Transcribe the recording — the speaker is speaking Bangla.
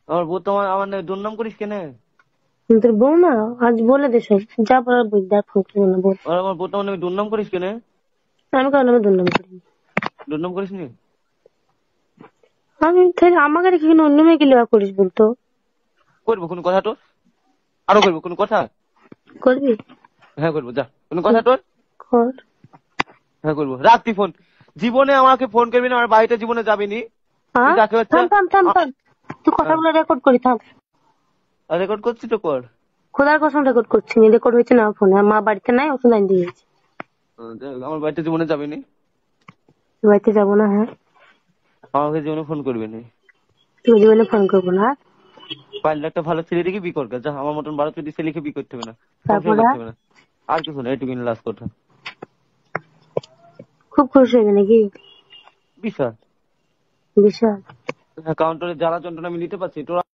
আমার বউ তো আমার দুর্নাম করিস কেন? তোর বউ না, আজ বলে দে সব, যা বলার বই, দেখ ফোন করে না বল। আর আমার বউ তো আমার নামে দুর্নাম করিস কেন? আমি কারণ আমি দুর্নাম করিনি। দুর্নাম করিস নি? আমি তাহলে আমাকে রেখে কিনা অন্য মেয়েকে লেবা করিস বলতো? করবো কোনো কথা তোর? আরো করবো কোনো কথা? করবি? হ্যাঁ করবো, যা কোনো কথা তোর? কর। হ্যাঁ করবো, রাখ তুই ফোন। জীবনে আমাকে ফোন করবি না, আমার বাড়িতে জীবনে যাবি নি। তুই হ্যাঁ, যাকে হচ্ছে থাম থাম থাম থাম, তুই কথাগুলো রেকর্ড করি থাম। রেকর্ড করছি তো কর। খোদার কসম রেকর্ড করছি, রেকর্ড হয়েছে না ফোনে, মা বাড়িতে নাই, ওষুধ আইন দিয়ে গেছে। আমার বাড়িতে জীবনে যাবি নি। বাড়িতে যাবো না, হ্যাঁ। আমাকে জীবনে ফোন করবি না। তুমি জীবনে ফোন করবো না। পারলে একটা ভালো ছেলে দেখে বিয়ে কর, যা আমার মতন 12 ছেলেকে বিয়ে করতে হবে না, সংসার তারপরে করতে হবে না। আর কিছু না, এটুকু লাস্ট কথা। খুব খুশি হইবে নাকি? বিশাল। বিশাল। কাউন্টারে জ্বালা যন্ত্রণা আমি নিতে পারছি তোরা।